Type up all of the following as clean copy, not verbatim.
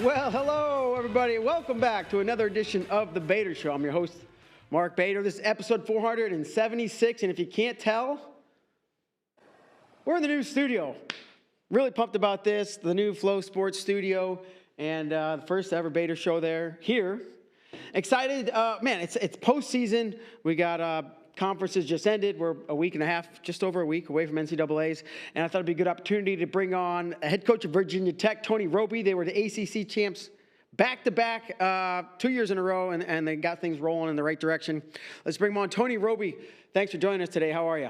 Well, hello, everybody. Welcome back to another edition of The Bader Show. I'm your host, Mark Bader. This is episode 476, and if you can't tell, we're in the new studio. Really pumped about this, the new Flow Sports studio, and the first ever Bader Show here. Excited. Man, it's postseason. We got conferences just ended. We're a week and a half, just over a week away from NCAAs. And I thought it'd be a good opportunity to bring on a head coach of Virginia Tech, Tony Robie. They were the ACC champs back-to-back 2 years in a row, and they got things rolling in the right direction. Let's bring him on. Tony Robie, thanks for joining us today. How are you?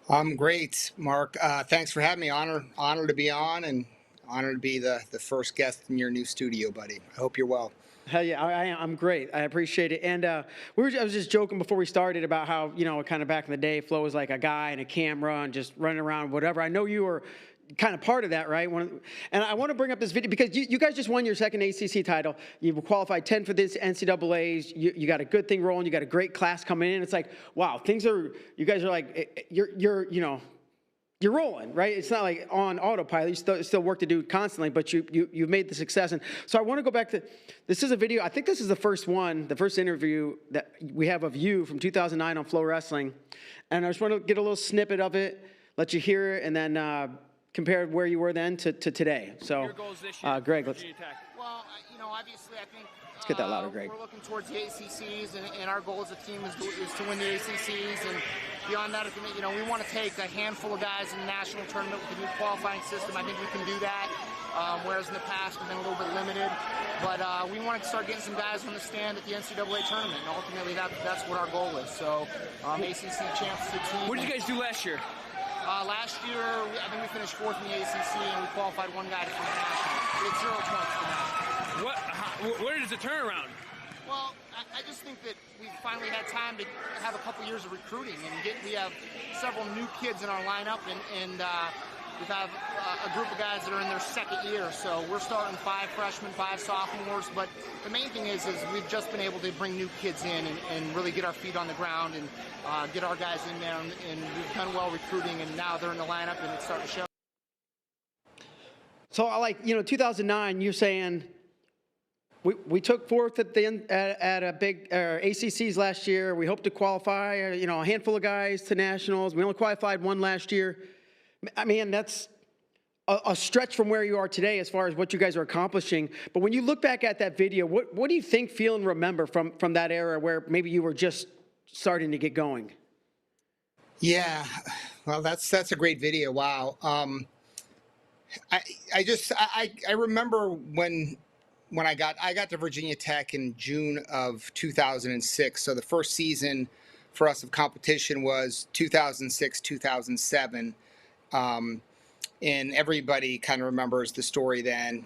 I'm great, Mark. Thanks for having me. Honor to be on, and honor to be the first guest in your new studio, buddy. I hope you're well. Hell yeah, I'm great. I appreciate it. And I was just joking before we started about how, kind of back in the day, Flo was like a guy and a camera and just running around, whatever. I know you were kind of part of that, right? And I want to bring up this video because you guys just won your second ACC title. You've qualified 10 for this NCAAs. You got a good thing rolling. You got a great class coming in. It's like, wow, you guys are like, you're rolling, right? It's not like on autopilot. You still work to do constantly, but you've made the success. And so I want to go back to, this is a video, I think this is the first interview that we have of you from 2009 on FloWrestling. And I just want to get a little snippet of it, let you hear it, and then compare where you were then to today. So, Greg, let's... Well, obviously I think let's get that louder, Greg. We're looking towards the ACCs, and our goal as a team is to win the ACCs. And beyond that, we want to take a handful of guys in the national tournament with the new qualifying system. I think we can do that, whereas in the past we've been a little bit limited. But we want to start getting some guys on the stand at the NCAA tournament, and ultimately that's what our goal is. So ACC champs to the team. What did you guys do last year? Last year, I think we finished fourth in the ACC, and we qualified one guy to the national. We had 0 points for national. Where is the turnaround? Well, I just think that we finally had time to have a couple years of recruiting, and we have several new kids in our lineup, and we have a group of guys that are in their second year. So we're starting 5 freshmen, 5 sophomores. But the main thing is we've just been able to bring new kids in and really get our feet on the ground and get our guys in there. And we've done well recruiting, and now they're in the lineup, and it's starting to show. So, 2009, you're saying we took fourth at a big ACCs last year. We hope to qualify, a handful of guys to nationals. We only qualified one last year. I mean, that's a stretch from where you are today as far as what you guys are accomplishing. But when you look back at that video, what do you think, feel, and remember from that era where maybe you were just starting to get going? Yeah, well, that's a great video. Wow. I remember when I got to Virginia Tech in June of 2006. So the first season for us of competition was 2006, 2007. And everybody kind of remembers the story then.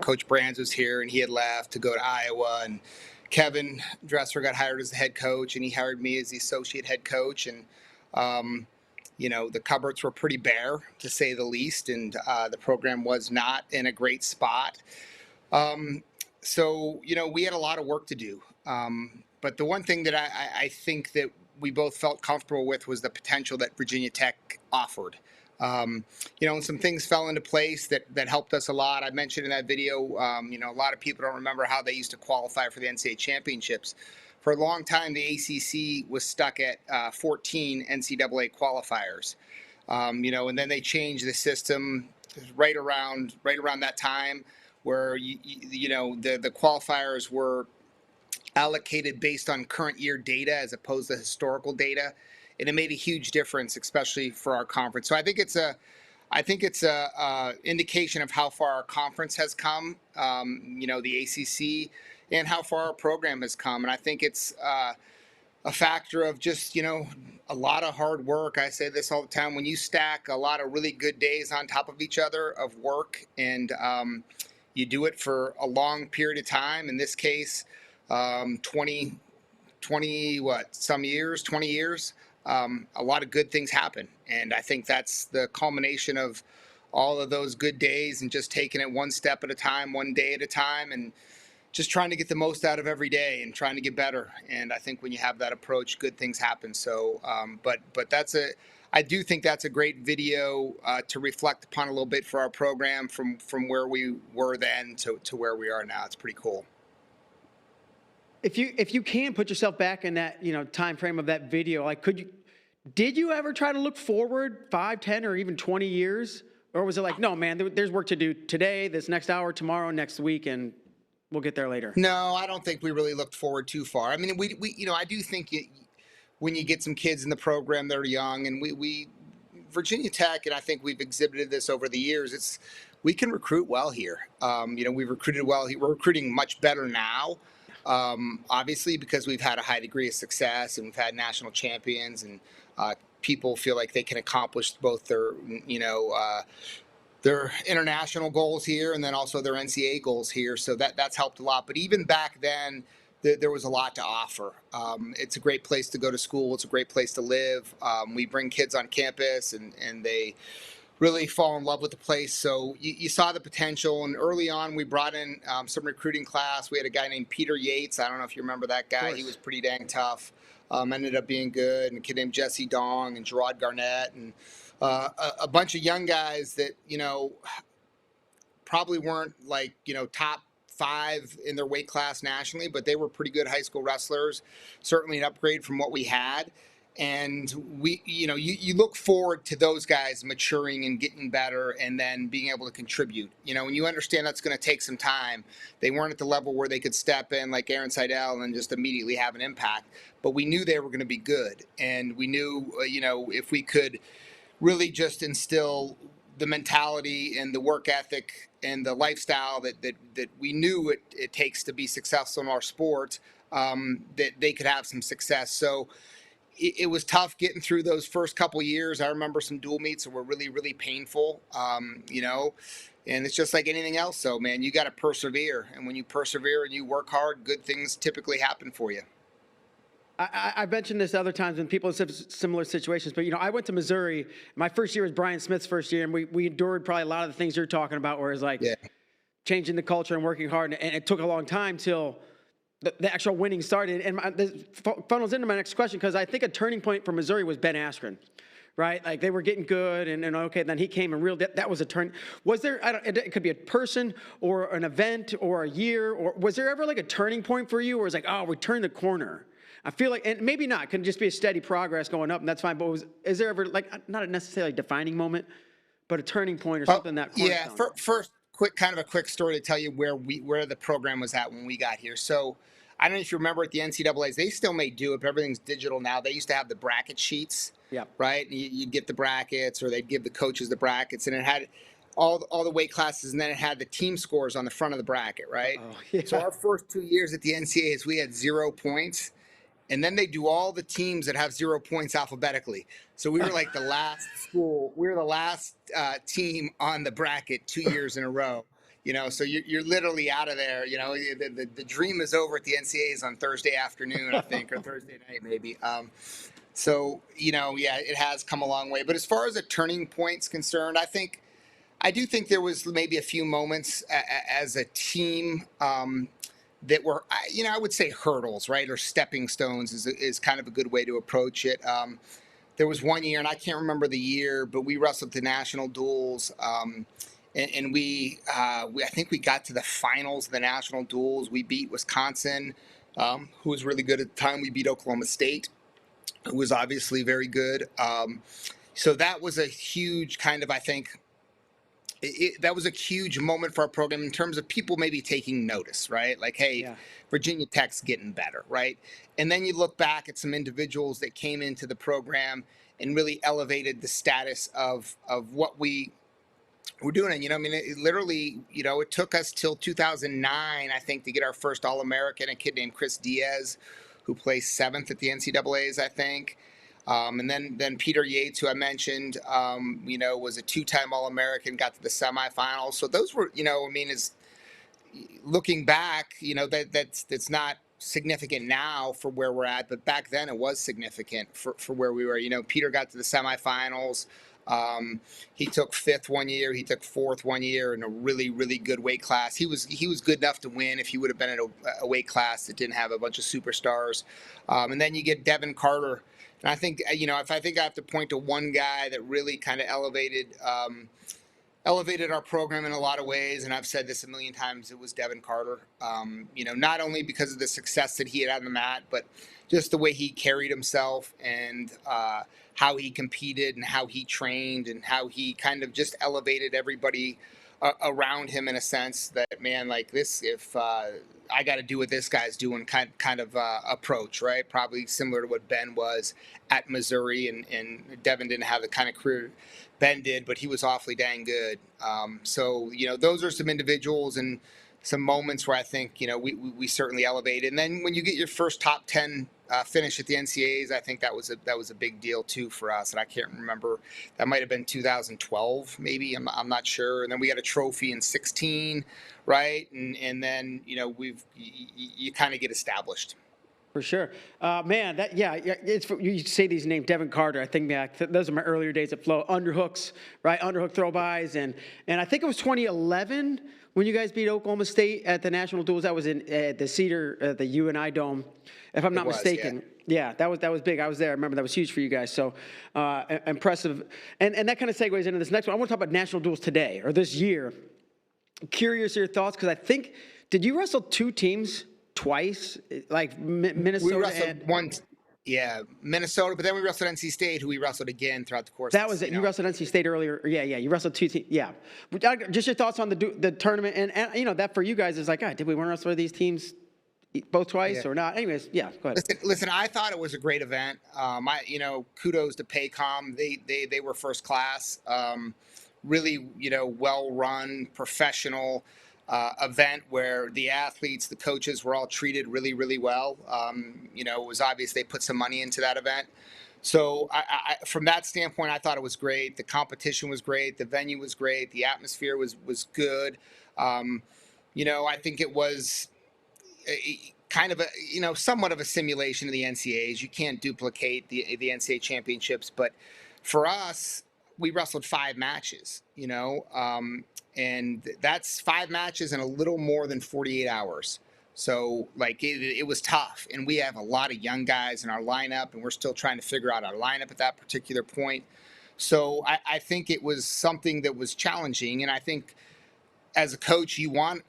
Coach Brands was here, and he had left to go to Iowa, and Kevin Dresser got hired as the head coach, and he hired me as the associate head coach. And the cupboards were pretty bare, to say the least, and the program was not in a great spot. So we had a lot of work to do. But the one thing that I think that we both felt comfortable with was the potential that Virginia Tech offered. And some things fell into place that helped us a lot. I mentioned in that video, a lot of people don't remember how they used to qualify for the NCAA Championships. For a long time, the ACC was stuck at 14 NCAA qualifiers. And then they changed the system right around that time, where the qualifiers were allocated based on current year data as opposed to historical data, and it made a huge difference, especially for our conference. So I think it's a indication of how far our conference has come, the ACC, and how far our program has come. And I think it's a factor of just a lot of hard work. I say this all the time: when you stack a lot of really good days on top of each other of work, and you do it for a long period of time. In this case, 20 years, a lot of good things happen. And I think that's the culmination of all of those good days and just taking it one step at a time, one day at a time, and just trying to get the most out of every day and trying to get better. And I think when you have that approach, good things happen. So, but I do think that's a great video to reflect upon a little bit for our program from where we were then to where we are now. It's pretty cool. If you can put yourself back in that, time frame of that video, like, did you ever try to look forward 5, 10, or even 20 years? Or was it like, no, man, there's work to do today, this next hour, tomorrow, next week, and we'll get there later? No, I don't think we really looked forward too far. I mean, we I do think when you get some kids in the program that are young, and we Virginia Tech, and I think we've exhibited this over the years, we can recruit well here. We've recruited well. We're recruiting much better now, obviously, because we've had a high degree of success and we've had national champions, and people feel like they can accomplish both their international goals here and then also their NCAA goals here. So that's helped a lot. But even back then, there was a lot to offer. It's a great place to go to school. It's a great place to live. We bring kids on campus and they really fall in love with the place. So you saw the potential. And early on, we brought in some recruiting class. We had a guy named Peter Yates. I don't know if you remember that guy. He was pretty dang tough. Ended up being good. And a kid named Jesse Dong and Gerard Garnett and a bunch of young guys that, probably weren't like, top 5 in their weight class nationally, but they were pretty good high school wrestlers, certainly an upgrade from what we had. And you look forward to those guys maturing and getting better and then being able to contribute. When you understand that's going to take some time, they weren't at the level where they could step in like Aaron Seidel and just immediately have an impact. But we knew they were going to be good. And we knew, if we could really just instill the mentality and the work ethic and the lifestyle that we knew it takes to be successful in our sport, that they could have some success. So it was tough getting through those first couple years. I remember some dual meets that were really, really painful, and it's just like anything else. So, man, you got to persevere. And when you persevere and you work hard, good things typically happen for you. I've mentioned this other times when people have similar situations, but, I went to Missouri. My first year was Brian Smith's first year, and we endured probably a lot of the things you're talking about, where it's like changing the culture and working hard. And it took a long time till the actual winning started. And this funnels into my next question, because I think a turning point for Missouri was Ben Askren, right? Like, they were getting good, and okay, then he came and that was a turn. Was there, it could be a person or an event or a year, or was there ever like a turning point for you where it's like, oh, we turned the corner? I feel like, and maybe not, it can just be a steady progress going up, and that's fine. But is there ever, like, not a necessarily defining moment, but a turning point or something that? Yeah. First, a quick story to tell you where the program was at when we got here. So I don't know if you remember at the NCAA's, they still may do it, but everything's digital now. They used to have the bracket sheets, right? You'd get the brackets, or they'd give the coaches the brackets, and it had all the weight classes, and then it had the team scores on the front of the bracket, right? So our first 2 years at the NCAA's, we had 0 points. And then they do all the teams that have 0 points alphabetically. So we were like the last school. We were the last team on the bracket 2 years in a row. So you're literally out of there. The dream is over at the NCAAs on Thursday afternoon, I think, or Thursday night maybe. It has come a long way. But as far as a turning point's concerned, I do think there was maybe a few moments as a team that were, I would say hurdles, right? Or stepping stones is kind of a good way to approach it. There was one year, and I can't remember the year, but we wrestled the National Duals, and I think we got to the finals of the National Duals. We beat Wisconsin, who was really good at the time. We beat Oklahoma State, who was obviously very good. So that was a huge kind of, I think, that was a huge moment for our program in terms of people maybe taking notice, right? Like, hey, Virginia Tech's getting better, right? And then you look back at some individuals that came into the program and really elevated the status of what we were doing. It literally, it took us till 2009, I think, to get our first All-American, a kid named Chris Diaz, who placed 7th at the NCAA's, I think. And then Peter Yates, who I mentioned, was a 2-time All-American, got to the semifinals. So those were, is looking back, that's not significant now for where we're at, but back then it was significant for where we were. Peter got to the semifinals. He took 5th one year. He took 4th one year in a really, really good weight class. He was good enough to win if he would have been in a weight class that didn't have a bunch of superstars. And then you get Devin Carter And I think, if I think I have to point to one guy that really kind of elevated our program in a lot of ways, and I've said this a million times, it was Devin Carter. Not only because of the success that he had on the mat, but just the way he carried himself and how he competed and how he trained and how he kind of just elevated everybody around him in a sense that, man, like this, if I got to do what this guy's doing kind of approach, right? Probably similar to what Ben was at Missouri, and Devin didn't have the kind of career Ben did, but he was awfully dang good. So those are some individuals and some moments where I think, we certainly elevated. And then when you get your first top 10 finish at the NCAAs, I think that was a big deal too for us. And I can't remember, that might have been 2012, maybe. I'm not sure. And then we got a trophy in 16, right? And then you kind of get established. For sure. Man, you say these names, Devin Carter. I think those are my earlier days at Flow. Underhooks, right? Underhook throw-bys. And I think it was 2011 when you guys beat Oklahoma State at the National Duals. That was in the Cedar, the UNI Dome, if I'm not mistaken. Yeah, that was big. I was there. I remember that was huge for you guys. So impressive. And that kind of segues into this next one. I want to talk about National Duals today or this year. Curious your thoughts, because I think, did you wrestle two teams twice, like Minnesota? We wrestled once, Minnesota, but then we wrestled NC State, who we wrestled again throughout the course. That was it. You wrestled NC State earlier. Yeah. You wrestled two teams. Yeah. Just your thoughts on the tournament, and that for you guys is like, did we want to wrestle these teams both twice or not? Anyways, go ahead. Listen, I thought it was a great event. Kudos to Paycom. They were first class. Really, well run, professional. Event where the athletes, the coaches were all treated really, really well. It was obvious they put some money into that event. So I from that standpoint, I thought it was great. The competition was great. The venue was great. The atmosphere was good. I think it was kind of somewhat of a simulation of the NCAAs. You can't duplicate the NCAA Championships, but for us, we wrestled 5 matches, and that's 5 matches in a little more than 48 hours. So it was tough, and we have a lot of young guys in our lineup, and we're still trying to figure out our lineup at that particular point. So I think it was something that was challenging, and I think as a coach, we want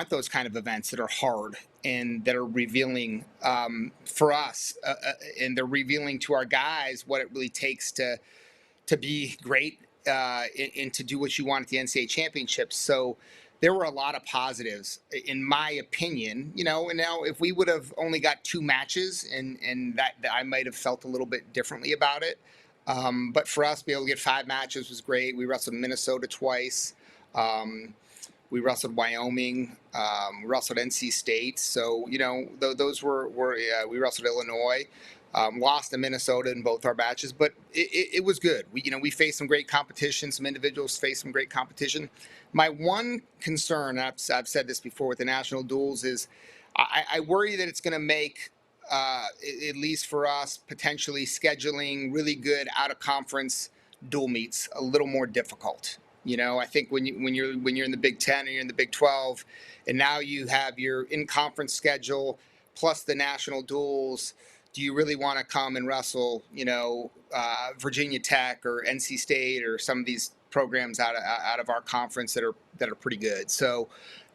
those kind of events that are hard and that are revealing for us, and they're revealing to our guys what it really takes to be great and to do what you want at the NCAA Championships. So there were a lot of positives, in my opinion. And now if we would have only got 2 matches, and that I might have felt a little bit differently about it. But for us to be able to get 5 matches was great. We wrestled Minnesota twice. We wrestled Wyoming. We wrestled NC State. So, those were we wrestled Illinois. Lost to Minnesota in both our matches, but it was good. We faced some great competition. Some individuals faced some great competition. My one concern, I've said this before with the National Duals, is I worry that it's going to make, at least for us, potentially scheduling really good out-of-conference dual meets a little more difficult. I think when you're in the Big Ten or you're in the Big 12, and now you have your in-conference schedule plus the National Duals. Do you really want to come and wrestle, Virginia Tech or NC State or some of these programs out of our conference that are pretty good? So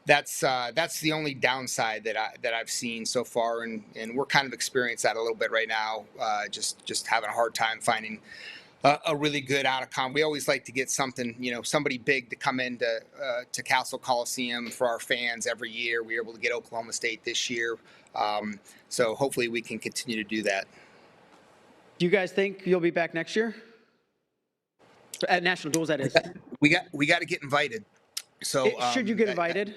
that's the only downside that I've seen so far, and we're kind of experiencing that a little bit right now. Just having a hard time finding a really good out-of-con. We always like to get something, somebody big to come into to Castle Coliseum for our fans every year. We were able to get Oklahoma State this year. So hopefully we can continue to do that. Do you guys think you'll be back next year? At National Duals, that is. We got to get invited. So should you get invited?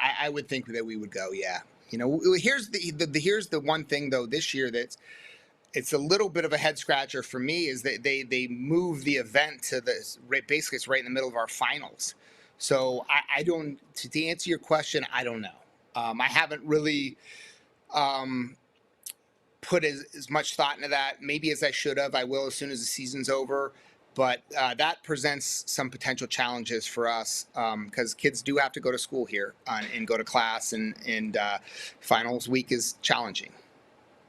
I would think that we would go. Yeah. Here's the one thing though this year it's a little bit of a head scratcher for me is that they move the event to basically it's right in the middle of our finals. So I don't, to answer your question, I don't know. I haven't really put as much thought into that maybe as I should have. I will as soon as the season's over. But that presents some potential challenges for us because kids do have to go to school here and go to class, and finals week is challenging.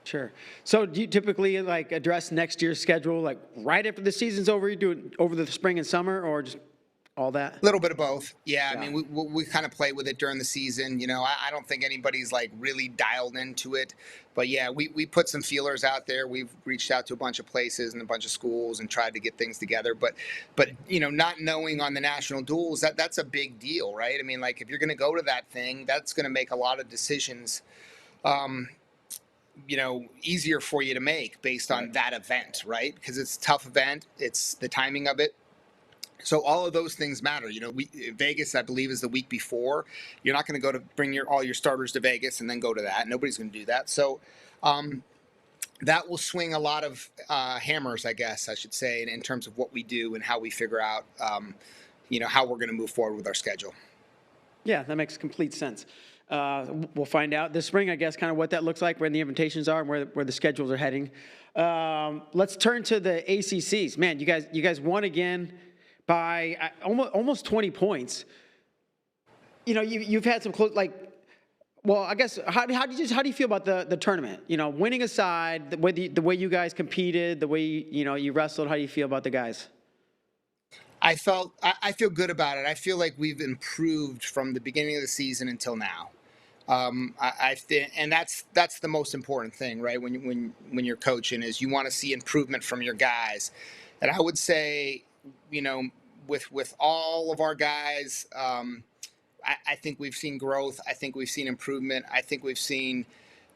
Sure. So do you typically like address next year's schedule like right after the season's over? You do it over the spring and summer, or just all that? A little bit of both. Yeah. I mean, we kind of play with it during the season. I don't think anybody's like really dialed into it. But yeah, we put some feelers out there. We've reached out to a bunch of places and a bunch of schools and tried to get things together. But not knowing on the national duels, that's a big deal, right? I mean, like if you're going to go to that thing, that's going to make a lot of decisions easier for you to make based on that event, right? Because it's a tough event. It's the timing of it. So all of those things matter. Vegas, I believe, is the week before. You're not going to go to bring all your starters to Vegas and then go to that. Nobody's going to do that. So that will swing a lot of hammers, I guess I should say, in terms of what we do and how we figure out, how we're going to move forward with our schedule. Yeah, that makes complete sense. We'll find out this spring, I guess, kind of what that looks like, where the invitations are, and where the schedules are heading. Let's turn to the ACCs. Man, you guys won again by almost 20 points. You've had some close, I guess, how do you feel about the tournament? Winning aside, the way you guys competed, the way you wrestled, how do you feel about the guys? I feel good about it. I feel like we've improved from the beginning of the season until now. And that's the most important thing, right? When you're coaching, is you want to see improvement from your guys. And I would say, with all of our guys, I think we've seen growth. I think we've seen improvement. I think we've seen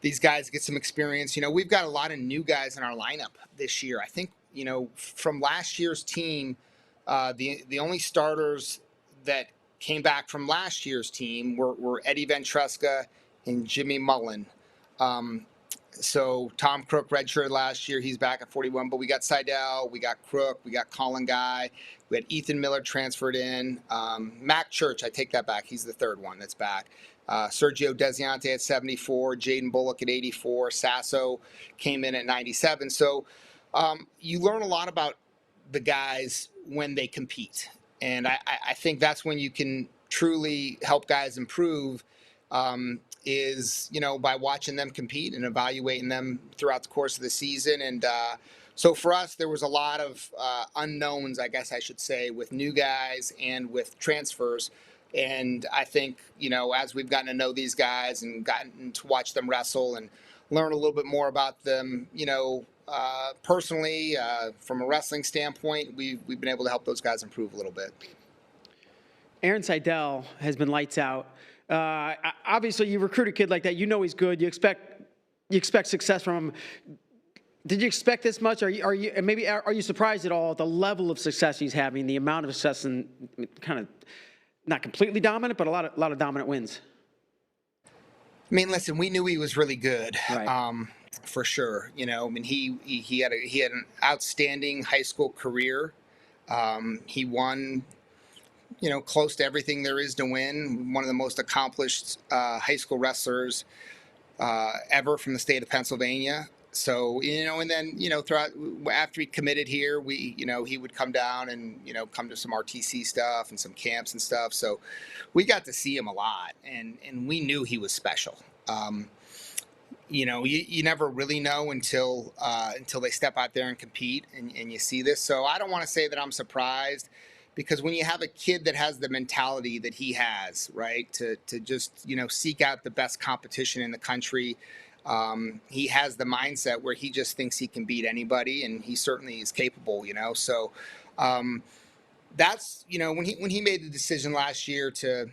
these guys get some experience. We've got a lot of new guys in our lineup this year. I think, from last year's team, the only starters that came back from last year's team were Eddie Ventresca and Jimmy Mullen. So Tom Crook redshirted last year. He's back at 41. But we got Seidel, we got Crook, we got Colin Guy, we had Ethan Miller transferred in. Mac Church, I take that back. He's the third one that's back. Sergio Desiante at 74, Jaden Bullock at 84, Sasso came in at 97. So you learn a lot about the guys when they compete. And I think that's when you can truly help guys improve, is, by watching them compete and evaluating them throughout the course of the season. And so for us, there was a lot of unknowns, I guess I should say, with new guys and with transfers. And I think, as we've gotten to know these guys and gotten to watch them wrestle and learn a little bit more about them, personally, from a wrestling standpoint, we've been able to help those guys improve a little bit. Aaron Seidel has been lights out. Obviously, you recruit a kid like that, he's good. You expect success from him. Did you expect this much? Are you surprised at all at the level of success he's having, the amount of success, and kind of not completely dominant, but a lot of dominant wins? I mean, listen, we knew he was really good. Right. For sure. He had an outstanding high school career. He won, close to everything there is to win. One of the most accomplished high school wrestlers ever from the state of Pennsylvania. So, and then, throughout, after he committed here, he would come down and, come to some RTC stuff and some camps and stuff. So we got to see him a lot, and we knew he was special. You never really know until they step out there and compete and you see this. So I don't want to say that I'm surprised, because when you have a kid that has the mentality that he has, right, to just, seek out the best competition in the country, he has the mindset where he just thinks he can beat anybody, and he certainly is capable, So that's, when he made the decision last year to,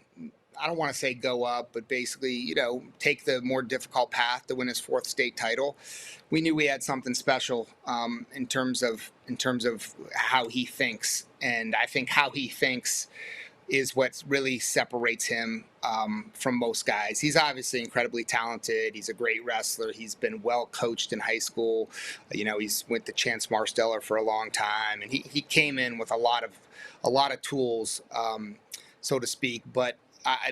I don't want to say go up, but basically, take the more difficult path to win his fourth state title, we knew we had something special in terms of how he thinks. And I think how he thinks is what really separates him from most guys. He's obviously incredibly talented. He's a great wrestler. He's been well coached in high school. He's went to Chance Marsteller for a long time, and he came in with a lot of tools, so to speak. But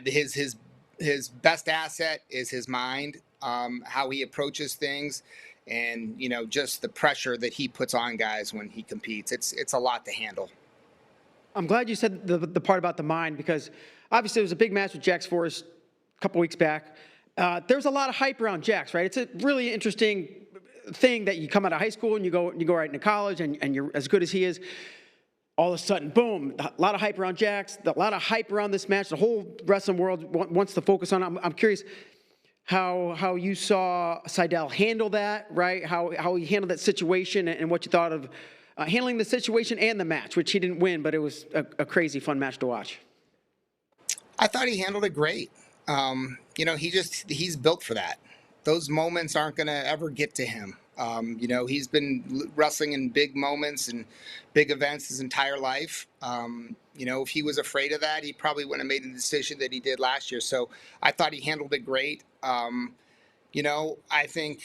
his best asset is his mind, how he approaches things, and just the pressure that he puts on guys when he competes. It's a lot to handle. I'm glad you said the part about the mind, because obviously there was a big match with Jax Forrest a couple weeks back. There was a lot of hype around Jax, right? It's a really interesting thing that you come out of high school and you go right into college and you're as good as he is. All of a sudden, boom, a lot of hype around Jax, a lot of hype around this match. The whole wrestling world wants to focus on it. I'm curious how you saw Seidel handle that, right? How he handled that situation and what you thought of handling the situation and the match, which he didn't win, but it was a crazy fun match to watch. I thought he handled it great. You know, he's built for that. Those moments aren't going to ever get to him. You know, he's been wrestling in big moments and big events his entire life. You know, if he was afraid of that, he probably wouldn't have made the decision that he did last year. So I thought he handled it great. You know, I think,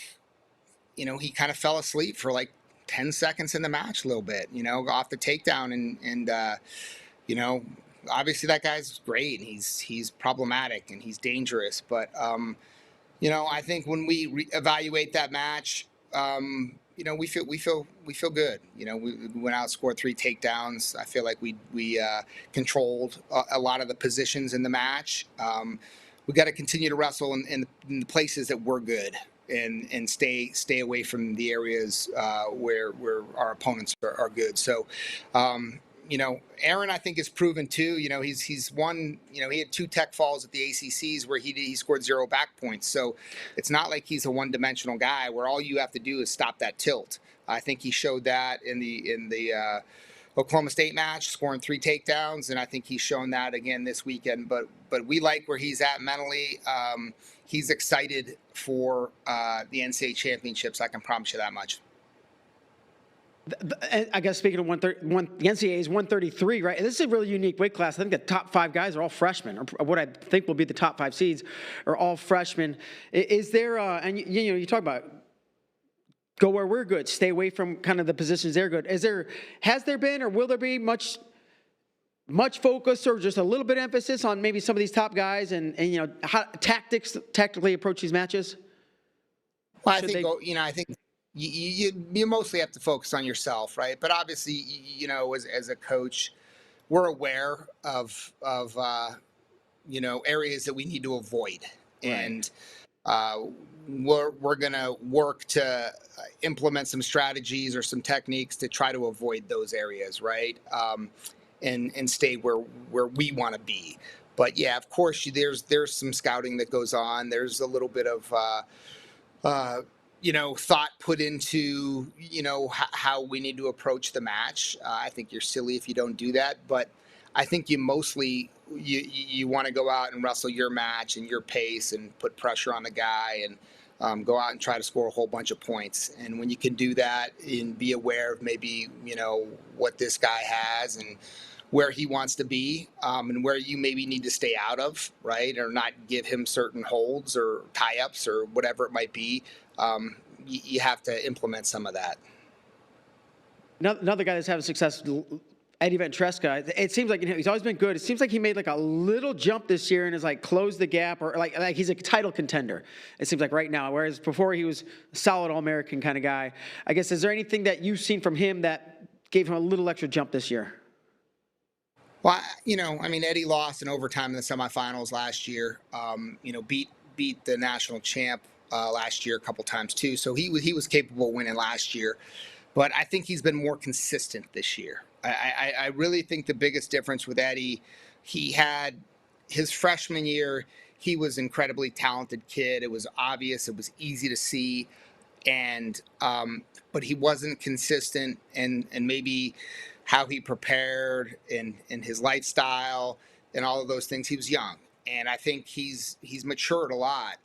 you know, he kind of fell asleep for like 10 seconds in the match a little bit, you know, off the takedown. And you know, obviously that guy's great and he's problematic and he's dangerous. But, you know, I think when we evaluate that match, you know, we feel good. You know, we went out, scored 3 takedowns. I feel like we controlled a lot of the positions in the match. We got to continue to wrestle in the places that we're good and stay away from the areas where our opponents are good. So, you know, Aaron, I think, has proven too. You know, he's won. You know, he had 2 tech falls at the ACCs where he scored 0 back points. So it's not like he's a one-dimensional guy where all you have to do is stop that tilt. I think he showed that in the Oklahoma State match, scoring 3 takedowns, and I think he's shown that again this weekend. But we like where he's at mentally. He's excited for the NCAA Championships. I can promise you that much. I guess speaking of the NCAA is 133, right? And this is a really unique weight class. I think the top 5 guys are all freshmen, or what I think will be the top 5 seeds are all freshmen. Is there, and you know, you talk about go where we're good, stay away from kind of the positions they're good. Has there been, or will there be much focus or just a little bit of emphasis on maybe some of these top guys and you know, how tactically approach these matches? Well, I think you mostly have to focus on yourself, right? But obviously, you know, as a coach, we're aware of you know, areas that we need to avoid, right. And we're gonna work to implement some strategies or some techniques to try to avoid those areas, right? And stay where we want to be. But yeah, of course, there's some scouting that goes on. There's a little bit of you know, thought put into, you know, how we need to approach the match. I think you're silly if you don't do that, but I think you mostly you want to go out and wrestle your match and your pace and put pressure on the guy and go out and try to score a whole bunch of points. And when you can do that and be aware of maybe, you know, what this guy has and where he wants to be, and where you maybe need to stay out of, right? Or not give him certain holds or tie-ups or whatever it might be. You have to implement some of that. Another guy that's having success, Eddie Ventresca. It seems like, you know, he's always been good. It seems like he made like a little jump this year and has like closed the gap, or like he's a title contender. It seems like right now, whereas before he was a solid All-American kind of guy. I guess, is there anything that you've seen from him that gave him a little extra jump this year? Well, you know, I mean, Eddie lost in overtime in the semifinals last year. You know, beat the national champ last year a couple times too. So he was capable of winning last year, but I think he's been more consistent this year. I really think the biggest difference with Eddie, he had his freshman year. He was an incredibly talented kid. It was obvious. It was easy to see, and but he wasn't consistent, and maybe how he prepared and his lifestyle and all of those things. He was young, and I think he's matured a lot,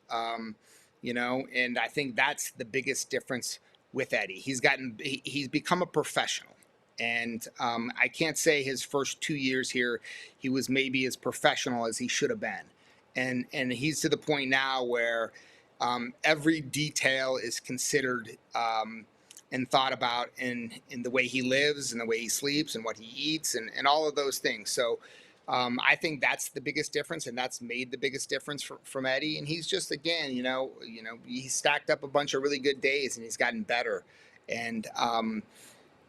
you know, and I think that's the biggest difference with Eddie. He's become a professional, and I can't say his first 2 years here he was maybe as professional as he should have been, and he's to the point now where every detail is considered and thought about in the way he lives and the way he sleeps and what he eats and all of those things. So I think that's the biggest difference, and that's made the biggest difference from Eddie. And he's just, again, you know, he's stacked up a bunch of really good days and he's gotten better. And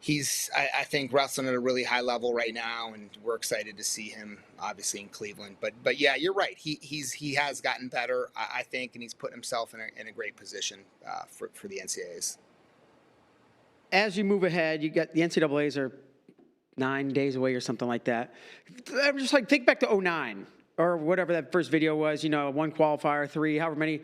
he's, I think, wrestling at a really high level right now, and we're excited to see him obviously in Cleveland. But yeah, you're right. He has gotten better, I think, and he's put himself in a great position for the NCAAs. as you move ahead, you got the NCAAs are 9 days away or something like that. I'm just like, think back to 09 or whatever that first video was, one qualifier, 3, however many.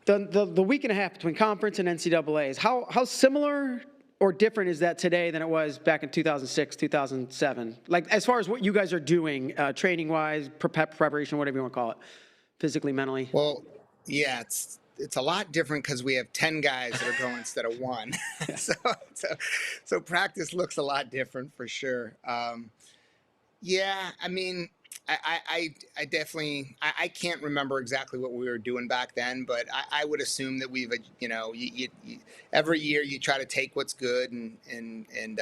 The week and a half between conference and NCAAs, how similar or different is that today than it was back in 2006, 2007? Like, as far as what you guys are doing, training-wise, preparation, whatever you want to call it, physically, mentally? Well, yeah, it's a lot different because we have 10 guys that are going instead of 1. so practice looks a lot different for sure. Yeah, I mean, I definitely, I can't remember exactly what we were doing back then, but I would assume that we've, every year you try to take what's good and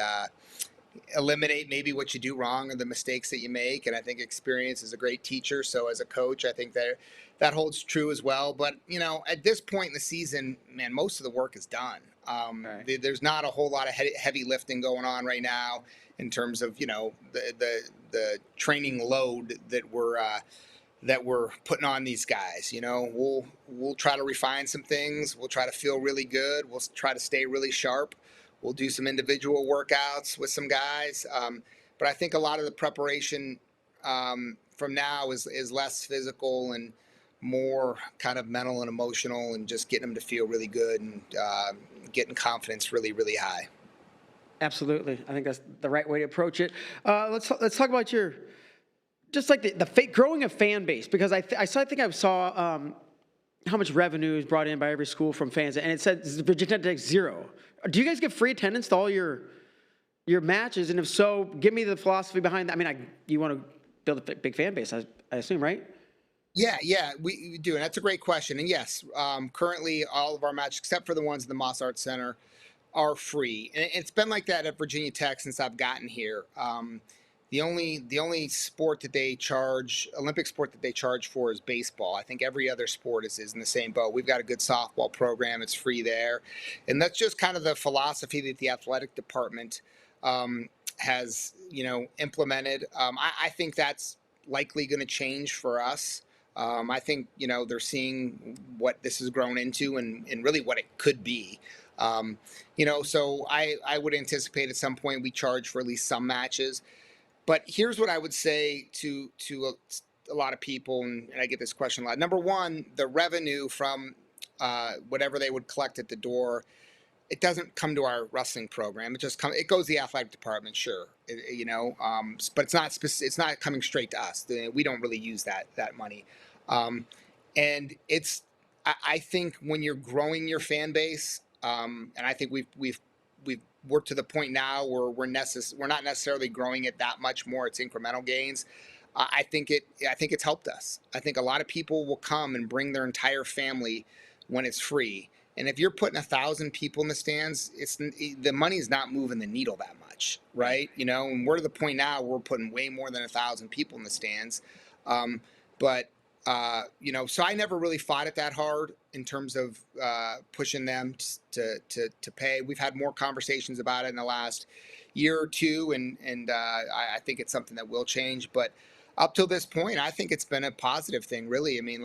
eliminate maybe what you do wrong or the mistakes that you make. And I think experience is a great teacher. So as a coach, I think that holds true as well. But, at this point in the season, man, most of the work is done. Right. There's not a whole lot of heavy lifting going on right now in terms of, the training load that we're putting on these guys. We'll try to refine some things. We'll try to feel really good. We'll try to stay really sharp. We'll do some individual workouts with some guys. But I think a lot of the preparation from now is less physical and more kind of mental and emotional, and just getting them to feel really good and getting confidence really, really high. Absolutely. I think that's the right way to approach it. Let's talk about just like the growing a fan base, because I think I saw how much revenue is brought in by every school from fans, and it said Virginia Tech 0. Do you guys get free attendance to all your matches? And if so, give me the philosophy behind that. I mean, you want to build a big fan base, I assume, right? Yeah, we do, and that's a great question. And yes, currently all of our matches, except for the ones in the Moss Arts Center, are free, and it's been like that at Virginia Tech since I've gotten here. The only sport that they charge, Olympic sport that they charge for, is baseball. I think every other sport is in the same boat. We've got a good softball program; it's free there, and that's just kind of the philosophy that the athletic department has, implemented. I think that's likely going to change for us. I think they're seeing what this has grown into and really what it could be. So I would anticipate at some point we charge for at least some matches. But here's what I would say to a lot of people, and I get this question a lot. Number one, the revenue from whatever they would collect at the door, it doesn't come to our wrestling program. It goes to the athletic department, sure, but it's not coming straight to us. We don't really use that money, and I think when you're growing your fan base, and I think we've worked to the point now where we're not necessarily growing it that much more. It's incremental gains. I think it's helped us. I think a lot of people will come and bring their entire family when it's free. And if you're putting 1,000 people in the stands, the money's not moving the needle that much, right? And we're to the point now where we're putting way more than 1,000 people in the stands. So I never really fought it that hard in terms of pushing them to pay. We've had more conversations about it in the last year or two, and I think it's something that will change. But up till this point, I think it's been a positive thing, really. I mean,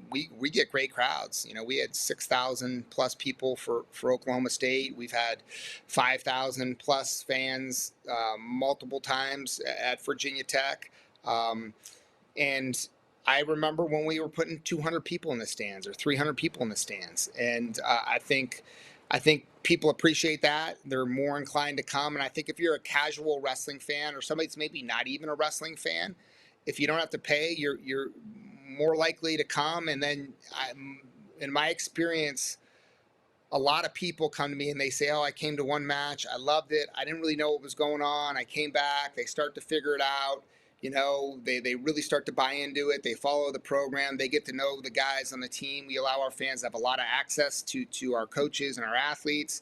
we get great crowds. We had 6,000 plus people for Oklahoma State. We've had 5,000 plus fans multiple times at Virginia Tech. And I remember when we were putting 200 people in the stands or 300 people in the stands. And I think people appreciate that. They're more inclined to come. And I think if you're a casual wrestling fan or somebody that's maybe not even a wrestling fan, if you don't have to pay, you're more likely to come. And then in my experience, a lot of people come to me and they say, oh, I came to one match. I loved it. I didn't really know what was going on. I came back. They start to figure it out. They really start to buy into it. They follow the program. They get to know the guys on the team. We allow our fans to have a lot of access to our coaches and our athletes.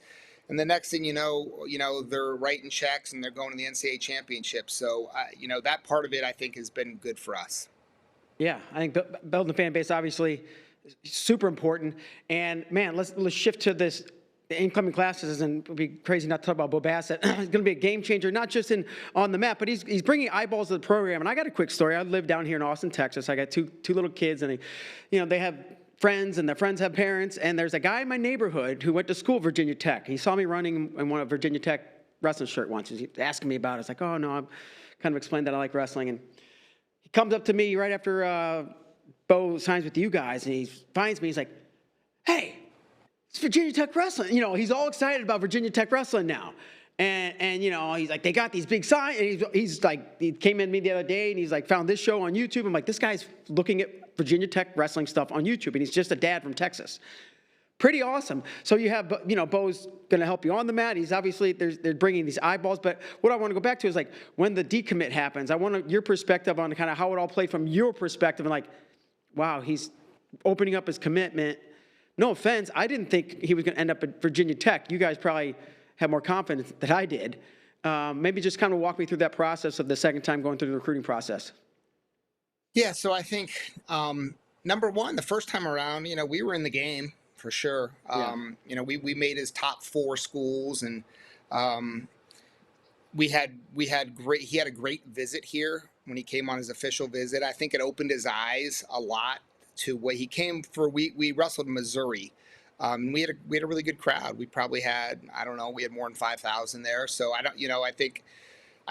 And the next thing you know, they're writing checks and they're going to the NCAA Championships. So, that part of it, I think, has been good for us. Yeah, I think building the fan base, obviously, super important. And, man, let's shift to this. The incoming classes, and it would be crazy not to talk about Bo Bassett. He's going to be a game changer, not just on the mat, but he's bringing eyeballs to the program. And I got a quick story. I live down here in Austin, Texas. I got two little kids, and they have friends, and their friends have parents. And there's a guy in my neighborhood who went to school at Virginia Tech. He saw me running in one of Virginia Tech wrestling shirt once. He's asking me about it. I was like, oh, no, I'm kind of explained that I like wrestling. And he comes up to me right after Bo signs with you guys, and he finds me. He's like, hey, it's Virginia Tech wrestling. You know, he's all excited about Virginia Tech wrestling now. And you know, he's like, they got these big signs. And he's like, he came in to me the other day, and he's like, found this show on YouTube. I'm like, this guy's looking at Virginia Tech wrestling stuff on YouTube, and he's just a dad from Texas. Pretty awesome. So you have, you know, Bo's going to help you on the mat. He's obviously, they're bringing these eyeballs. But what I want to go back to is, like, when the decommit happens, I want your perspective on kind of how it all played from your perspective. And like, wow, he's opening up his commitment. No offense, I didn't think he was going to end up at Virginia Tech. You guys probably have more confidence than I did. Maybe just kind of walk me through that process of the second time going through the recruiting process. Yeah, so I think, number one, the first time around, you know, we were in the game. For sure. You know, we made his top 4 schools, and he had a great visit here when he came on his official visit. I think it opened his eyes a lot to what he came for. We wrestled in Missouri. We had a really good crowd. We probably had, I don't know, we had more than 5,000 there. So I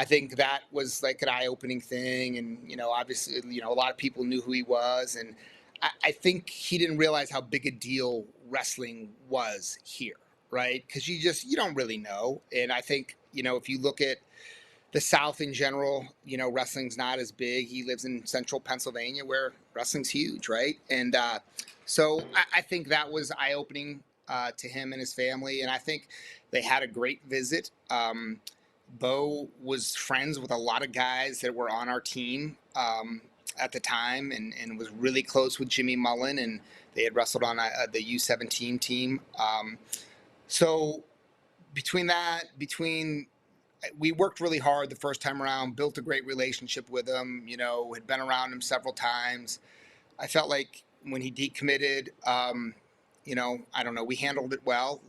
think that was like an eye-opening thing. And, you know, obviously, you know, a lot of people knew who he was, and I think he didn't realize how big a deal wrestling was here, right? Because you don't really know. And I think, you know, if you look at the South in general, you know, wrestling's not as big. He lives in central Pennsylvania where wrestling's huge, right? And so I think that was eye-opening to him and his family. And I think they had a great visit. Bo was friends with a lot of guys that were on our team at the time, and was really close with Jimmy Mullen, and they had wrestled on the U17 team. So we worked really hard the first time around, built a great relationship with him, you know, had been around him several times. I felt like when he decommitted, you know, I don't know, we handled it well,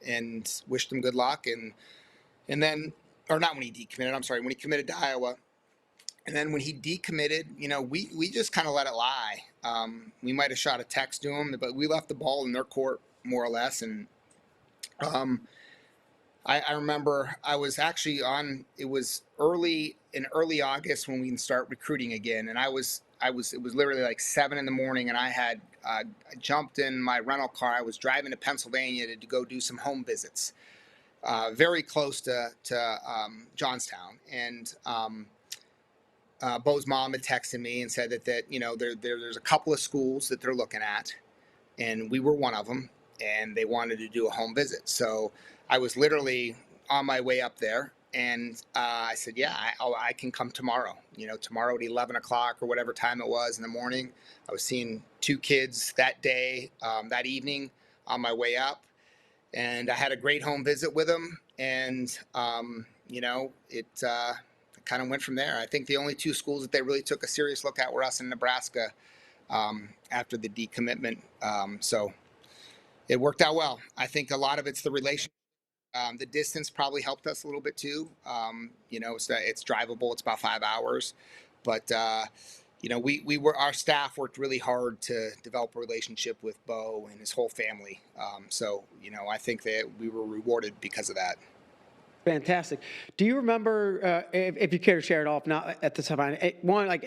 and wished him good luck. And then, or not when he decommitted, I'm sorry, when he committed to Iowa. And then when he decommitted, you know, we just kind of let it lie. We might have shot a text to him, but we left the ball in their court more or less. And I remember I was actually it was in early August when we can start recruiting again. And it was literally like 7 a.m, and I had jumped in my rental car. I was driving to Pennsylvania to go do some home visits, very close to Johnstown. And Bo's mom had texted me and said that you know, there's a couple of schools that they're looking at, and we were one of them, and they wanted to do a home visit. So I was literally on my way up there, and I said, yeah, I can come tomorrow. You know, tomorrow at 11 o'clock or whatever time it was in the morning. I was seeing 2 kids that day, that evening on my way up, and I had a great home visit with them, and you know, it kind of went from there. I think the only 2 schools that they really took a serious look at were us in Nebraska after the decommitment. So it worked out well. I think a lot of it's the relationship. The distance probably helped us a little bit too. You know, it's drivable. It's about 5 hours, but you know, our staff worked really hard to develop a relationship with Bo and his whole family. So, you know, I think that we were rewarded because of that. Fantastic. Do you remember, if you care to share it all, if not at this time, one, like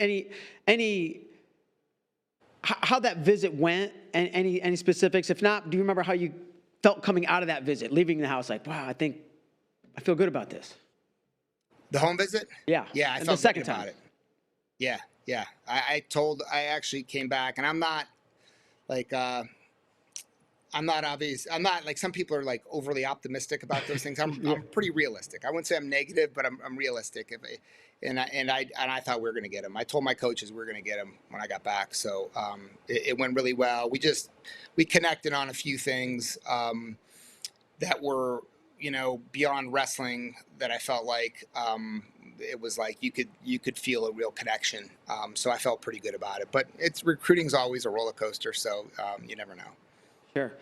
how that visit went, and any specifics? If not, do you remember how you felt coming out of that visit, leaving the house, like, wow, I feel good about this? The home visit? Yeah. Yeah, I felt good about it. Yeah. I actually came back, and I'm not like, I'm not like some people are like overly optimistic about those things. I'm pretty realistic. I wouldn't say I'm negative, but I'm realistic. And I thought we were going to get him. I told my coaches we were going to get him when I got back. So it went really well. We connected on a few things that were, you know, beyond wrestling, that I felt like it was like you could feel a real connection. So I felt pretty good about it. But recruiting's always a roller coaster, so you never know. Sure.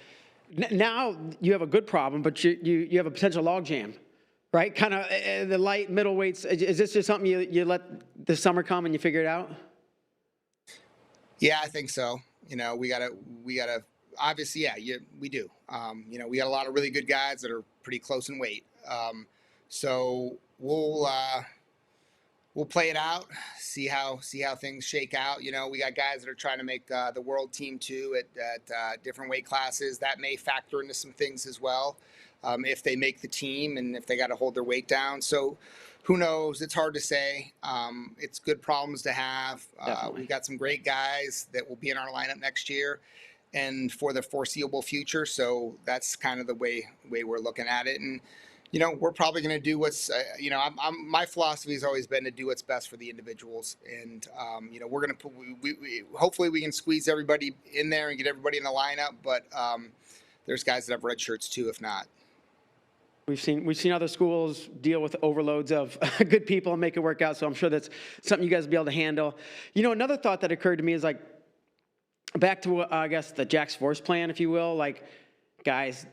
Now you have a good problem, but you have a potential log jam, right? Kind of the light middleweights. Is this just something you let the summer come and you figure it out? Yeah, I think so. We gotta obviously, yeah, we do. We got a lot of really good guys that are pretty close in weight. So we'll play it out, see how things shake out. We got guys that are trying to make the world team too at different weight classes. That may factor into some things as well, if they make the team and if they got to hold their weight down. So who knows? It's hard to say. It's good problems to have. We got some great guys that will be in our lineup next year and for the foreseeable future. So that's kind of the way we're looking at it. And we're probably going to do what's, my philosophy has always been to do what's best for the individuals. And, we're going to hopefully we can squeeze everybody in there and get everybody in the lineup. But there's guys that have red shirts too, if not. We've seen other schools deal with overloads of good people and make it work out. So I'm sure that's something you guys will be able to handle. Another thought that occurred to me is like, back to, I guess, the Jax Forrest plan, if you will, like guys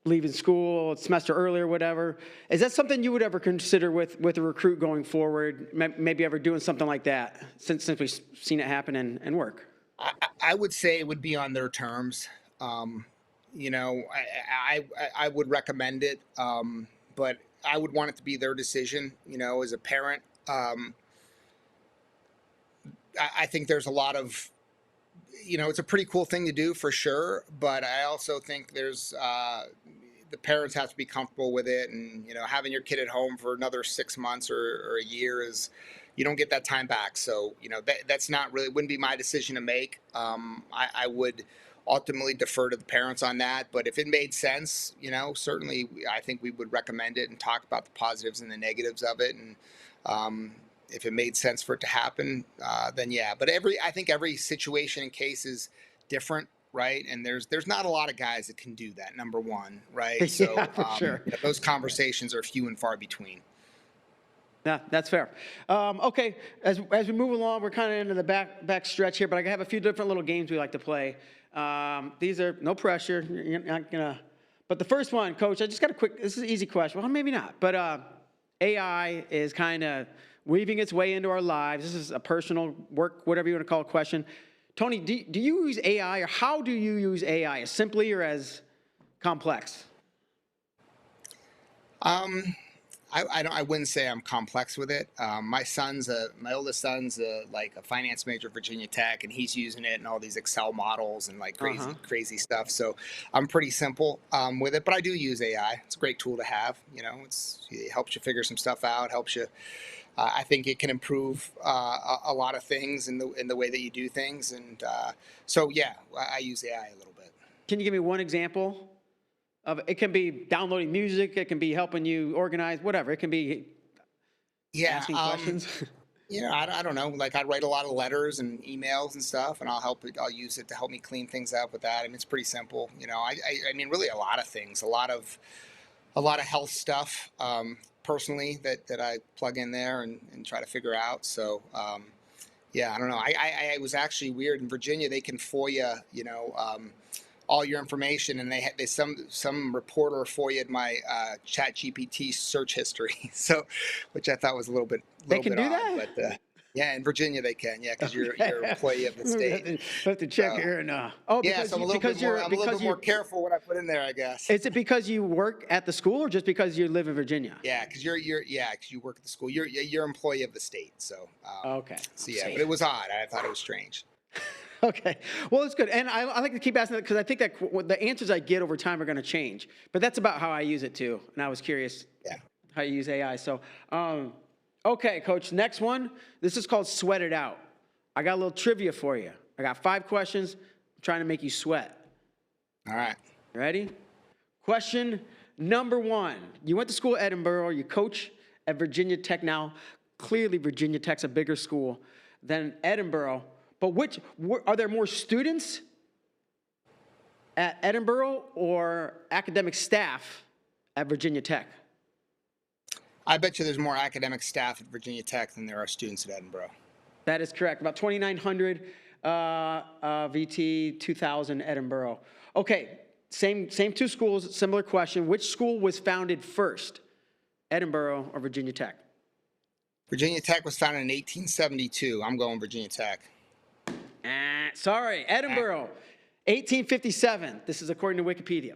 leaving school a semester early or whatever. Is that something you would ever consider with a recruit going forward? Maybe ever doing something like that since we've seen it happen and work? I would say it would be on their terms. I would recommend it, but I would want it to be their decision, as a parent. I think there's a lot of, it's a pretty cool thing to do for sure, but I also think there's, the parents have to be comfortable with it. And, having your kid at home for another 6 months or a year you don't get that time back. So, that's not really, wouldn't be my decision to make. I would ultimately defer to the parents on that. But if it made sense, certainly I think we would recommend it and talk about the positives and the negatives of it. And, if it made sense for it to happen, then yeah. But I think every situation and case is different, right? And there's not a lot of guys that can do that. Number one, right? So yeah, for sure. Those conversations are few and far between. Yeah, that's fair. Okay, as we move along, we're kind of into the back stretch here, but I have a few different little games we like to play. These are no pressure. You're not gonna. But the first one, Coach, I just got a quick. This is an easy question. Well, maybe not. But AI is kind of weaving its way into our lives. This is a personal work, whatever you want to call it, question. Tony, do you use AI, or how do you use AI? As simply or as complex? I wouldn't say I'm complex with it. My oldest son's like a finance major at Virginia Tech, and he's using it and all these Excel models and like crazy stuff. So I'm pretty simple with it, but I do use AI. It's a great tool to have. It helps you figure some stuff out. Helps you. I think it can improve a lot of things in the way that you do things, and so yeah, I use AI a little bit. Can you give me one example? It can be downloading music. It can be helping you organize, whatever. It can be asking questions. I don't know. Like I write a lot of letters and emails and stuff, and I'll use it to help me clean things up with that. I mean, it's pretty simple. I mean, really a lot of things, a lot of health stuff, personally that I plug in there and try to figure out. So, yeah, I don't know. I was actually weird in Virginia. They can FOIA, all your information, and some reporter FOIA'd my ChatGPT search history, so which I thought was a little bit they can do odd, that, but yeah, in Virginia they can, yeah, because you're an employee of the state. Have to check here and yeah, so I'm a little bit more careful what I put in there, I guess. Is it because you work at the school, or just because you live in Virginia? Yeah, because because you work at the school. You're an employee of the state, so okay. So yeah, but it was odd. I thought it was strange. Okay, well, it's good. And I like to keep asking that because I think that the answers I get over time are going to change. But that's about how I use it, too. And I was curious how you use AI. So, okay, Coach, next one. This is called Sweat It Out. I got a little trivia for you. I got 5 questions. I'm trying to make you sweat. All right. Ready? Question number 1. You went to school at Edinburgh. You coach at Virginia Tech now. Clearly, Virginia Tech's a bigger school than Edinburgh. But are there more students at Edinburgh or academic staff at Virginia Tech? I bet you there's more academic staff at Virginia Tech than there are students at Edinburgh. That is correct. About 2,900 VT, 2,000 Edinburgh. Okay, same 2 schools, similar question. Which school was founded first, Edinburgh or Virginia Tech? Virginia Tech was founded in 1872. I'm going Virginia Tech. Sorry, Edinburgh, 1857. This is according to Wikipedia.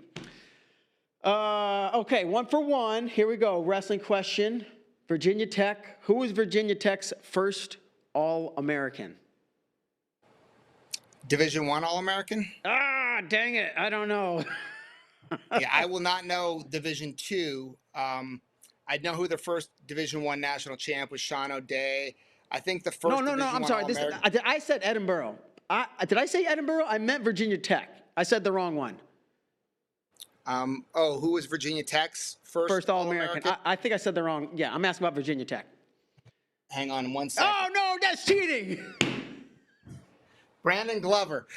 Okay, 1 for 1. Here we go. Wrestling question. Virginia Tech. Who was Virginia Tech's first All-American? Division I All-American? Ah, dang it. I don't know. Yeah, I will not know Division II. I know who the first Division I national champ was, Sean O'Day. I think the first. No. I'm sorry. I said Edinburgh. Did I say Edinburgh? I meant Virginia Tech. I said the wrong one. Who was Virginia Tech's first All-American? I think I said the wrong. Yeah, I'm asking about Virginia Tech. Hang on 1 second. Oh, no, that's cheating. Brandon Glover.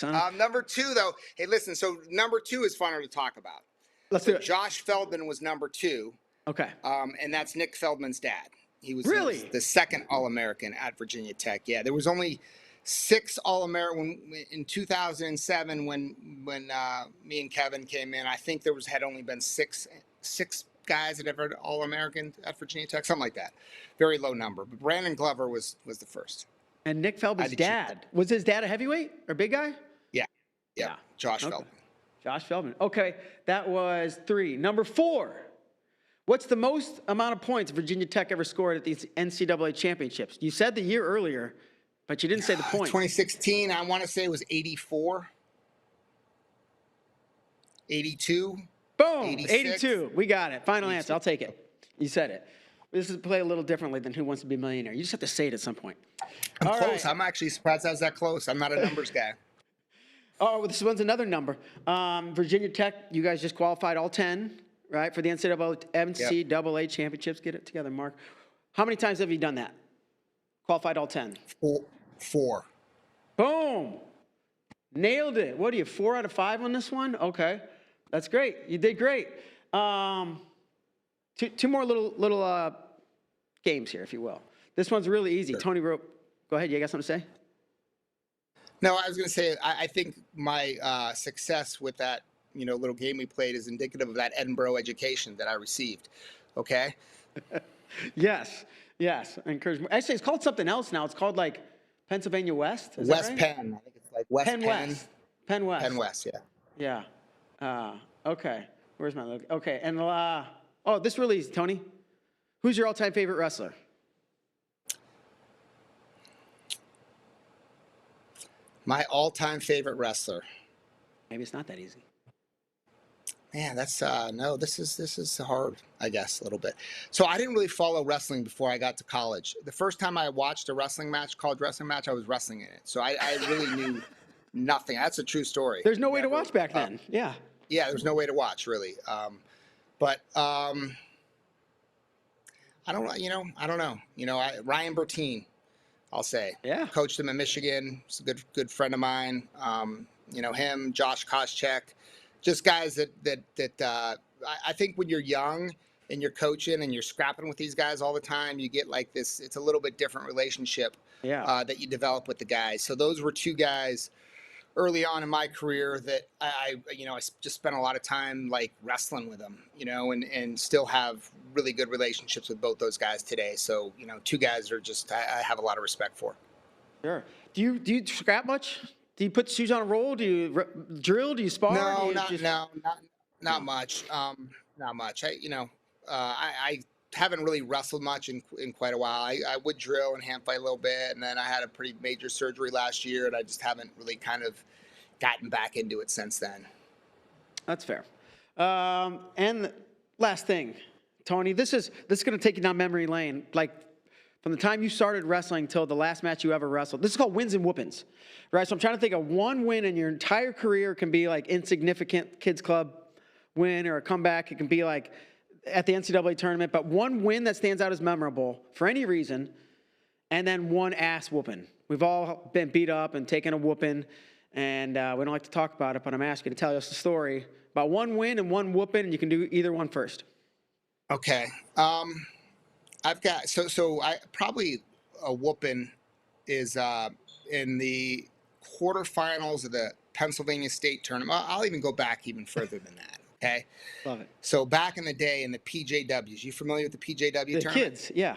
Number 2, though. Hey, listen. So number 2 is funner to talk about. Let's do it. Josh Feldman was number 2. Okay. And that's Nick Feldman's dad. He was the second All-American at Virginia Tech. Yeah, there was only 6 All-American in 2007 when me and Kevin came in. I think had only been six guys that ever All-American at Virginia Tech, something like that. Very low number. But Brandon Glover was the first. And Nick Feldman's dad, was his dad a heavyweight or big guy? Yeah. Josh Feldman. Josh Feldman. Okay, that was 3. Number 4. What's the most amount of points Virginia Tech ever scored at these NCAA championships? You said the year earlier, but you didn't say the point. 2016, I want to say it was 84. 82. Boom, 86. 82. We got it. Final answer. I'll take it. You said it. This is play a little differently than Who Wants to Be a Millionaire. You just have to say it at some point. I'm close. Right. I'm actually surprised I was that close. I'm not a numbers guy. Oh, well, this one's another number. Virginia Tech, you guys just qualified all 10, right, for the NCAA Championships. Get it together, Mark. How many times have you done that? Qualified all 10? 4. Boom. Nailed it. What are you, 4 out of 5 on this one? Okay. That's great. You did great. Two more little games here, if you will. This one's really easy. Sure. Tony Rope, go ahead. You got something to say? No, I was going to say, I think my success with that, little game we played is indicative of that Edinburgh education that I received. Okay? Yes. Encouragement. Actually, it's called something else now. It's called like Pennsylvania West. Is West that right? Penn. I think it's like West Penn. Penn West. Penn West, yeah. Yeah. Okay. Where's my logo? Okay. And this really easy, Tony. Who's your all-time favorite wrestler? My all-time favorite wrestler. Maybe it's not that easy. Man, that's this is hard, I guess, a little bit. So I didn't really follow wrestling before I got to college. The first time I watched a wrestling match, college wrestling match, I was wrestling in it. So I really knew nothing. That's a true story. There's no way to watch back then. Yeah, there's no way to watch, really. But I don't know. Ryan Bertine, I'll say. Yeah. Coached him in Michigan. He's a good friend of mine. Him, Josh Koscheck, just guys that I think when you're young and you're coaching and you're scrapping with these guys all the time, you get like this. It's a little bit different relationship that you develop with the guys. So those were 2 guys early on in my career that I just spent a lot of time like wrestling with them, and still have really good relationships with both those guys today. So, 2 guys are just, I have a lot of respect for. Sure. Do you scrap much? Do you put shoes on a roll? Do you drill? Do you spar? No, not much. Not much. I haven't really wrestled much in quite a while. I would drill and hand fight a little bit, and then I had a pretty major surgery last year, and I just haven't really kind of gotten back into it since then. That's fair. And last thing, Tony, this is going to take you down memory lane. Like from the time you started wrestling till the last match you ever wrestled. This is called wins and whoopins, right? So I'm trying to think of one win in your entire career. It can be like insignificant kids club win or a comeback. It can be like at the NCAA tournament, but one win that stands out as memorable for any reason, and then one ass whooping. We've all been beat up and taken a whooping, and we don't like to talk about it, but I'm asking you to tell us the story about one win and one whooping, and you can do either one first. Okay. I've got, so I probably a whooping is in the quarterfinals of the Pennsylvania State tournament. I'll even go back even further than that. Okay. Love it. So back in the day in the PJWs, you familiar with the PJW tournament? The kids, yeah.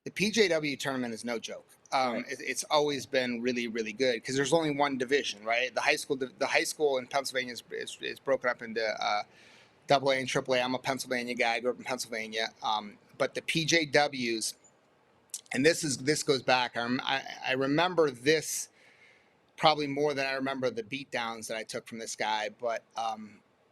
The PJW tournament is no joke. Right. It's always been really, really good because there's only one division, right? The high school in Pennsylvania is broken up into AA and AAA. I'm a Pennsylvania guy. I grew up in Pennsylvania. But the PJWs, and this goes back. I remember this probably more than I remember the beatdowns that I took from this guy. But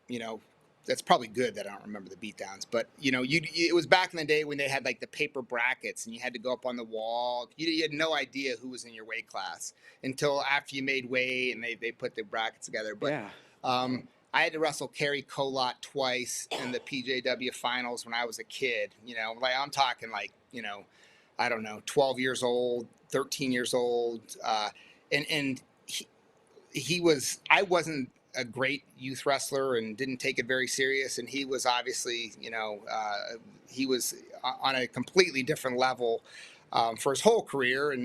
you know, that's probably good that I don't remember the beatdowns. But you know, it was back in the day when they had like the paper brackets and you had to go up on the wall. You had no idea who was in your weight class until after you made weight and they put the brackets together. But Yeah. I had to wrestle Kerry Colott twice in the PJW finals when I was a kid. You know, like I'm talking like, you know, I don't know, 12 years old, 13 years old. And he was, I wasn't a great youth wrestler and didn't take it very serious. And he was obviously, you know, he was on a completely different level for his whole career.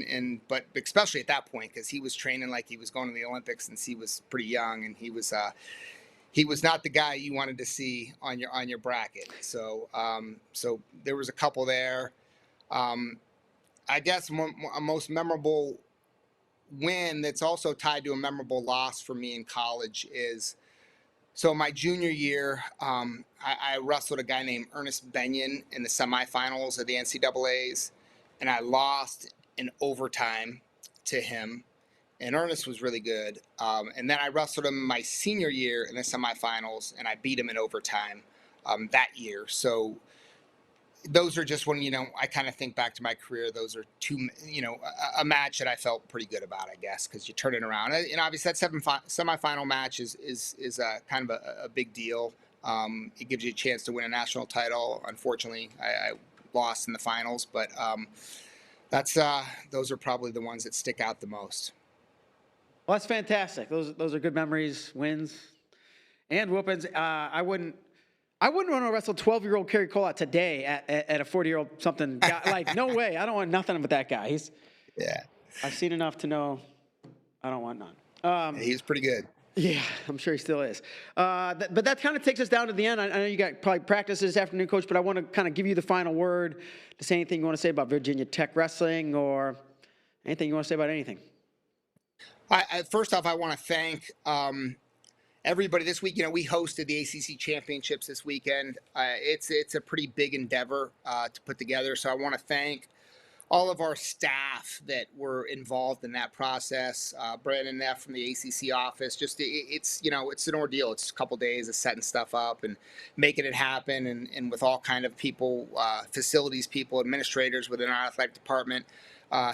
But especially at that point, because he was training like he was going to the Olympics since he was pretty young, and he was not the guy you wanted to see on your bracket. So so there was a couple there. I guess a most memorable win that's also tied to a memorable loss for me in college is, so my junior year, I wrestled a guy named Ernest Benyon in the semifinals of the NCAAs, and I lost in overtime to him. And Ernest was really good. And then I wrestled him my senior year in the semifinals, and I beat him in overtime that year. So those are just when, you know, I kind of think back to my career. Those are two, you know, a match that I felt pretty good about, I guess, because you turn it around. And obviously that semifinal match is kind of a big deal. It gives you a chance to win a national title. Unfortunately, I lost in the finals, but those are probably the ones that stick out the most. Well, that's fantastic. Those are good memories, wins, and whoopins. I wouldn't want to wrestle 12-year-old Kerry Colott today at a 40-year-old something guy. Like, no way. I don't want nothing with that guy. I've seen enough to know I don't want none. He's pretty good. Yeah, I'm sure he still is. But that kind of takes us down to the end. I know you got probably practice this afternoon, Coach, but I want to kind of give you the final word to say anything you want to say about Virginia Tech wrestling or anything you want to say about anything. First off, I want to thank everybody this week. You know, we hosted the ACC Championships this weekend. It's a pretty big endeavor to put together. So I want to thank all of our staff that were involved in that process. Brandon Neff from the ACC office. Just it's, you know, it's an ordeal. It's a couple days of setting stuff up and making it happen, and with all kind of people, facilities people, administrators within our athletic department.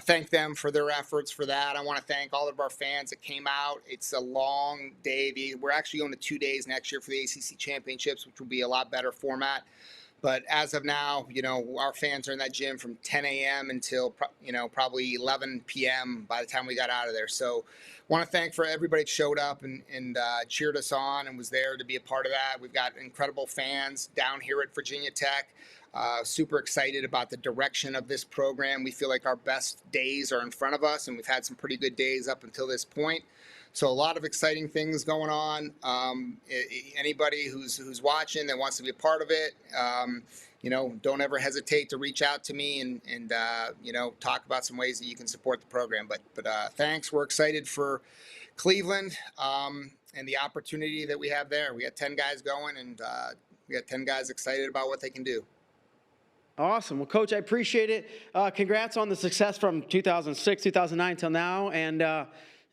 Thank them for their efforts for that. I want to thank all of our fans that came out. It's a long day. We're actually going to 2 days next year for the ACC Championships, which will be a lot better format. But as of now, you know, our fans are in that gym from 10 a.m. until, you know, probably 11 p.m. by the time we got out of there. So want to thank for everybody that showed up and cheered us on and was there to be a part of that. We've got incredible fans down here at Virginia Tech. Super excited about the direction of this program. We feel like our best days are in front of us, and we've had some pretty good days up until this point. So a lot of exciting things going on. Anybody who's watching that wants to be a part of it, you know, don't ever hesitate to reach out to me and you know, talk about some ways that you can support the program. But thanks. We're excited for Cleveland and the opportunity that we have there. We got 10 guys going, and we got 10 guys excited about what they can do. Awesome. Well, Coach, I appreciate it. Congrats on the success from 2006, 2009 till now. And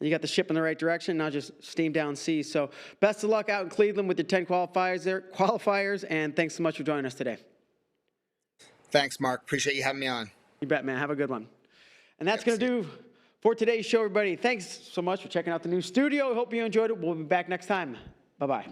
you got the ship in the right direction. Now just steam down sea. So best of luck out in Cleveland with your 10 qualifiers. And thanks so much for joining us today. Thanks, Mark. Appreciate you having me on. You bet, man. Have a good one. And that's going to do for today's show, everybody. Thanks so much for checking out the new studio. Hope you enjoyed it. We'll be back next time. Bye-bye.